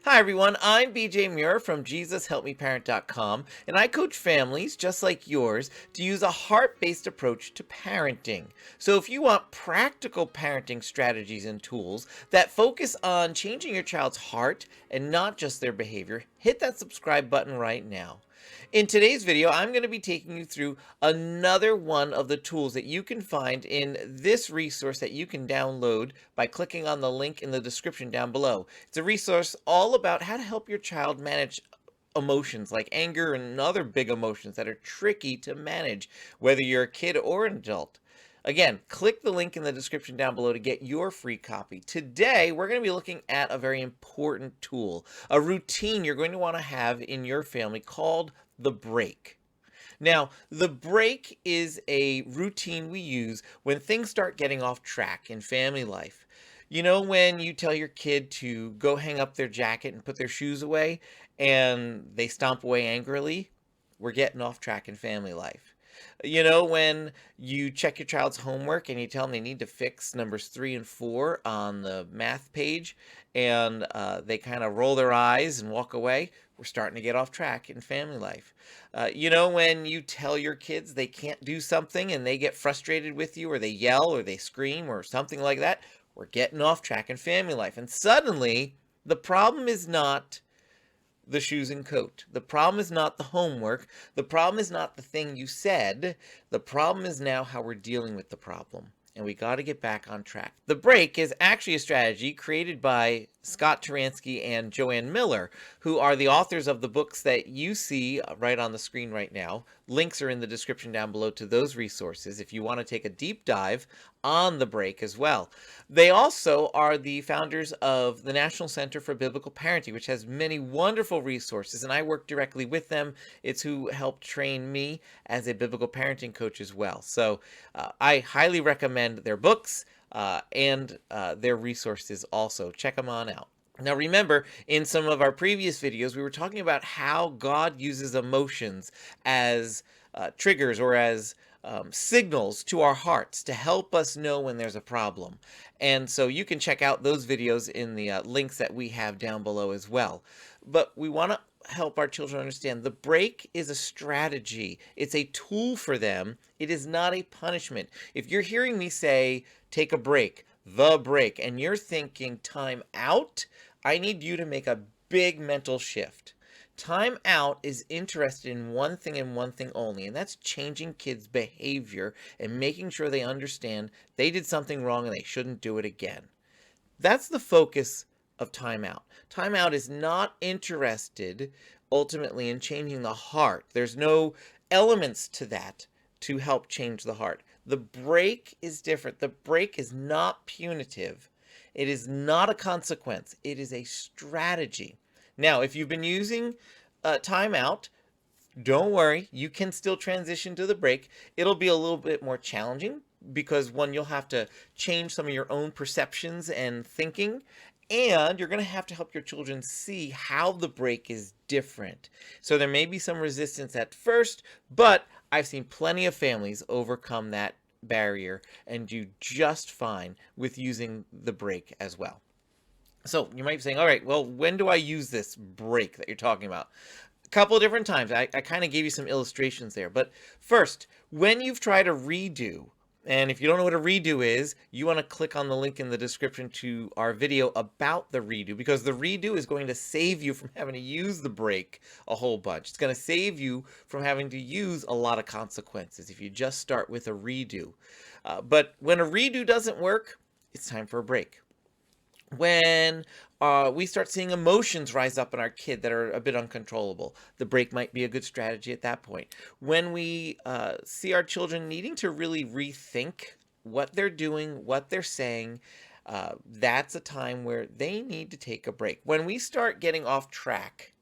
Hi everyone, I'm BJ Muir from JesusHelpMeParent.com, and I coach families just like yours to use a heart-based approach to parenting. So if you want practical parenting strategies and tools that focus on changing your child's heart and not just their behavior, hit that subscribe button right now. In today's video, I'm going to be taking you through another one of the tools that you can find in this resource that you can download by clicking on the link in the description down below. It's a resource all about how to help your child manage emotions like anger and other big emotions that are tricky to manage, whether you're a kid or an adult. Again, click the link in the description down below to get your free copy. Today, we're going to be looking at a very important tool, a routine you're going to want to have in your family called the break. Now, the break is a routine we use when things start getting off track in family life. You know, when you tell your kid to go hang up their jacket and put their shoes away, and they stomp away angrily? We're getting off track in family life. You know, when you check your child's homework and you tell them they need to fix numbers 3 and 4 on the math page, and they kind of roll their eyes and walk away, we're starting to get off track in family life. You know, when you tell your kids they can't do something and they get frustrated with you, or they yell, or they scream, or something like that, we're getting off track in family life. And suddenly, the problem is not the shoes and coat. The problem is not the homework. The problem is not the thing you said. The problem is now how we're dealing with the problem. And we got to get back on track. The break is actually a strategy created by Scott Turansky and Joanne Miller, who are the authors of the books that you see right on the screen right now. Links are in the description down below to those resources if you want to take a deep dive on the break as well. They also are the founders of the National Center for Biblical Parenting, which has many wonderful resources, and I work directly with them. It's who helped train me as a biblical parenting coach as well. So I highly recommend their books and their resources also. Check them on out. Now remember, in some of our previous videos, we were talking about how God uses emotions as triggers or as signals to our hearts to help us know when there's a problem. And so you can check out those videos in the links that we have down below as well. But we want to help our children understand the break is a strategy. It's a tool for them. It is not a punishment. If you're hearing me say, take a break, the break, and you're thinking time out, I need you to make a big mental shift. Time out is interested in one thing and one thing only, and that's changing kids' behavior and making sure they understand they did something wrong and they shouldn't do it again. That's the focus of timeout. Timeout is not interested ultimately in changing the heart. There's no elements to that to help change the heart. The break is different. The break is not punitive. It is not a consequence. It is a strategy. Now, if you've been using timeout, don't worry, you can still transition to the break. It'll be a little bit more challenging because one, you'll have to change some of your own perceptions and thinking, and you're going to have to help your children see how the break is different. So there may be some resistance at first, but I've seen plenty of families overcome that barrier and do just fine with using the break as well. So you might be saying, all right, well, when do I use this break that you're talking about? A couple of different times. I kind of gave you some illustrations there. But first, when you've tried a redo, and if you don't know what a redo is, you want to click on the link in the description to our video about the redo, because the redo is going to save you from having to use the break a whole bunch. It's going to save you from having to use a lot of consequences if you just start with a redo. But when a redo doesn't work, it's time for a break. When we start seeing emotions rise up in our kid that are a bit uncontrollable, the break might be a good strategy at that point. When we see our children needing to really rethink what they're doing, what they're saying, that's a time where they need to take a break. When we start getting off track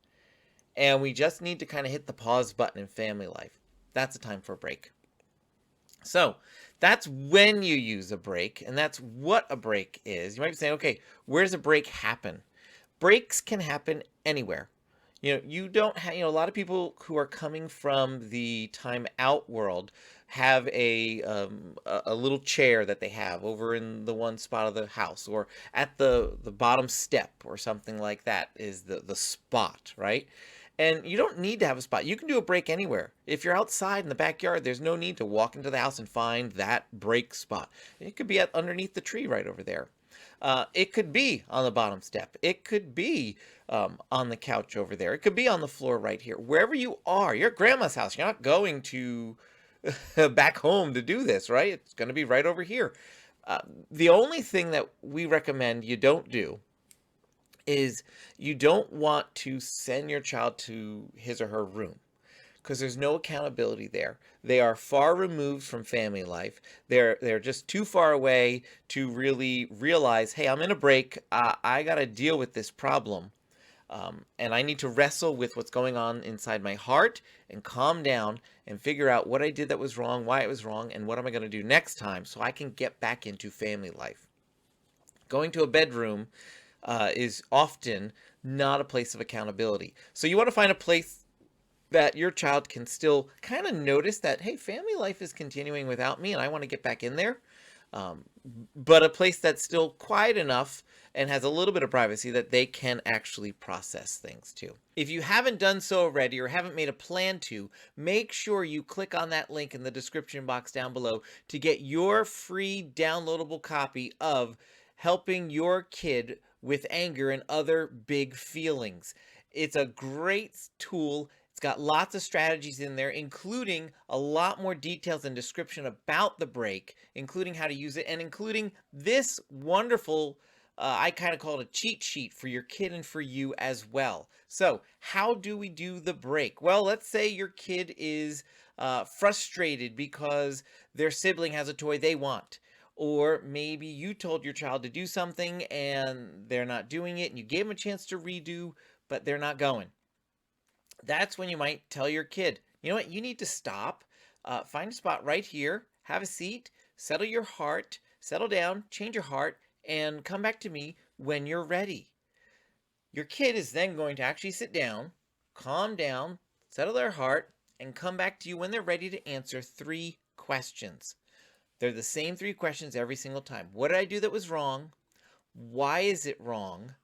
and we just need to kind of hit the pause button in family life, that's a time for a break. So that's when you use a break, and that's what a break is. You might be saying, okay, where does a break happen? Breaks can happen anywhere. You don't have, a lot of people who are coming from the time out world have a little chair that they have over in the one spot of the house, or at the bottom step or something like that is the spot, right? And you don't need to have a spot. You can do a break anywhere. If you're outside in the backyard, there's no need to walk into the house and find that break spot. It could be underneath the tree right over there. It could be on the bottom step. It could be on the couch over there. It could be on the floor right here. Wherever you are, your grandma's house. You're not going to back home to do this, right? It's going to be right over here. Uh, the only thing that we recommend you don't do is you don't want to send your child to his or her room, because there's no accountability there. They are far removed from family life. They're just too far away to really realize, hey, I'm in a break. I got to deal with this problem. And I need to wrestle with what's going on inside my heart and calm down and figure out what I did that was wrong, why it was wrong, and what am I going to do next time so I can get back into family life. Going to a bedroom is often not a place of accountability. So you want to find a place that your child can still kind of notice that, hey, family life is continuing without me and I want to get back in there. Um, but a place that's still quiet enough and has a little bit of privacy that they can actually process things too. If you haven't done so already or haven't made a plan to, make sure you click on that link in the description box down below to get your free downloadable copy of Helping Your Kid with Anger and Other Big Feelings. It's a great tool. It's got lots of strategies in there, including a lot more details and description about the break, including how to use it, and including this wonderful, I kind of call it a cheat sheet for your kid and for you as well. So how do we do the break? Well, let's say your kid is frustrated because their sibling has a toy they want. Or maybe you told your child to do something and they're not doing it, and you gave them a chance to redo, but they're not going. That's when you might tell your kid, you know what, you need to stop, find a spot right here, have a seat, settle your heart, settle down, change your heart, and come back to me when you're ready. Your kid is then going to actually sit down, calm down, settle their heart, and come back to you when they're ready to answer 3 questions. They're the same 3 questions every single time. What did I do that was wrong? Why is it wrong?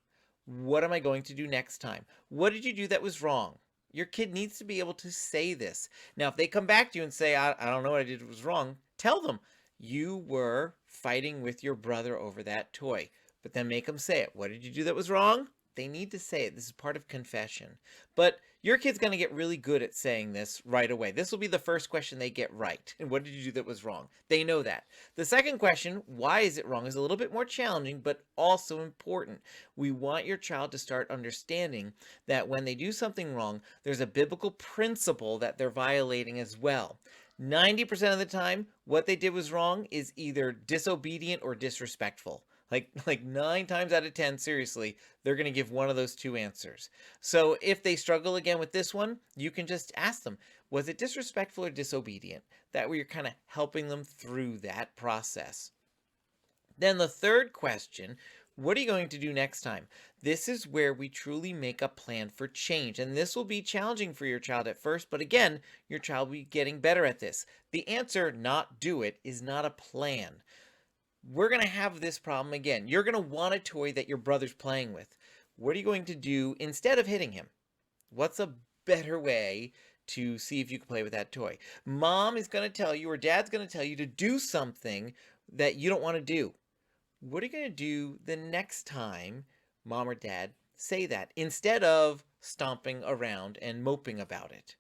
What am I going to do next time? What did you do that was wrong? Your kid needs to be able to say this. Now, if they come back to you and say, I don't know what I did that was wrong, tell them you were fighting with your brother over that toy. But then make them say it. What did you do that was wrong? They need to say it. This is part of confession. But your kid's going to get really good at saying this right away. This will be the first question they get right. And what did you do that was wrong? They know that. The second question, why is it wrong, is a little bit more challenging, but also important. We want your child to start understanding that when they do something wrong, there's a biblical principle that they're violating as well. 90% of the time, what they did was wrong is either disobedient or disrespectful. Like 9 times out of 10, seriously, they're going to give one of those 2 answers. So if they struggle again with this one, you can just ask them, was it disrespectful or disobedient? That way you're kind of helping them through that process. Then the third question, what are you going to do next time? This is where we truly make a plan for change. And this will be challenging for your child at first, but again, your child will be getting better at this. The answer, not do it, is not a plan. We're going to have this problem again. You're going to want a toy that your brother's playing with. What are you going to do instead of hitting him? What's a better way to see if you can play with that toy? Mom is going to tell you, or dad's going to tell you to do something that you don't want to do. What are you going to do the next time mom or dad say that, instead of stomping around and moping about it?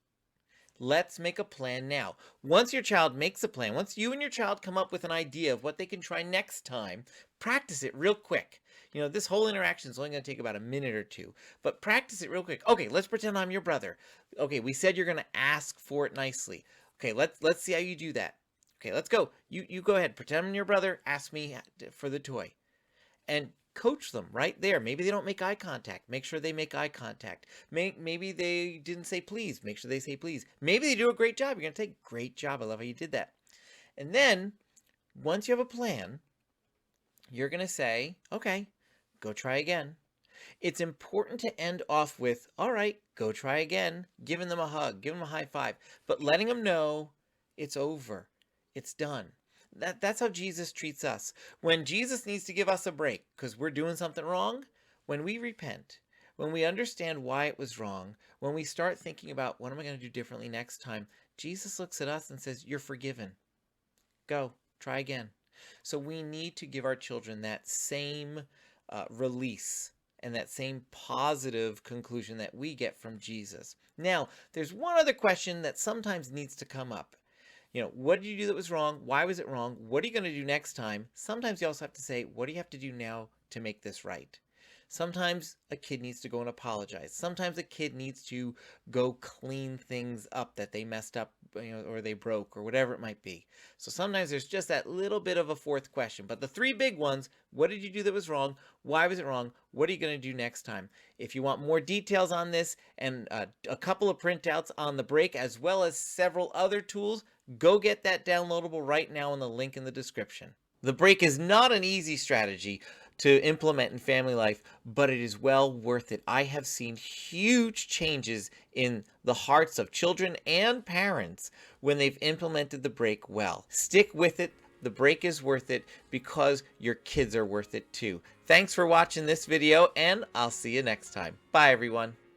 Let's make a plan now. Once your child makes a plan, once you and your child come up with an idea of what they can try next time, practice it real quick. This whole interaction is only going to take about a minute or 2, but practice it real quick. Okay, let's pretend I'm your brother. Okay, we said you're going to ask for it nicely. Okay, let's see how you do that. Okay, let's go. You go ahead. Pretend I'm your brother. Ask me for the toy. And coach them right there. Maybe they don't make eye contact. Make sure they make eye contact. Maybe they didn't say please. Make sure they say please. Maybe they do a great job. You're going to take great job. I love how you did that. And then once you have a plan, you're going to say, okay, go try again. It's important to end off with, all right, go try again, giving them a hug, giving them a high five, but letting them know it's over, it's done. That's how Jesus treats us. When Jesus needs to give us a break because we're doing something wrong, when we repent, when we understand why it was wrong, when we start thinking about what am I going to do differently next time, Jesus looks at us and says, you're forgiven. Go, try again. So we need to give our children that same release and that same positive conclusion that we get from Jesus. Now, there's one other question that sometimes needs to come up. What did you do that was wrong? Why was it wrong? What are you going to do next time? Sometimes you also have to say, what do you have to do now to make this right? Sometimes a kid needs to go and apologize. Sometimes a kid needs to go clean things up that they messed up, or they broke, or whatever it might be. So sometimes there's just that little bit of a fourth question. But the three big ones: what did you do that was wrong? Why was it wrong? What are you going to do next time? If you want more details on this and a couple of printouts on the break, as well as several other tools, go get that downloadable right now in the link in the description. The break is not an easy strategy to implement in family life, but it is well worth it. I have seen huge changes in the hearts of children and parents when they've implemented the break well. Stick with it. The break is worth it because your kids are worth it too. Thanks for watching this video, and I'll see you next time. Bye, everyone.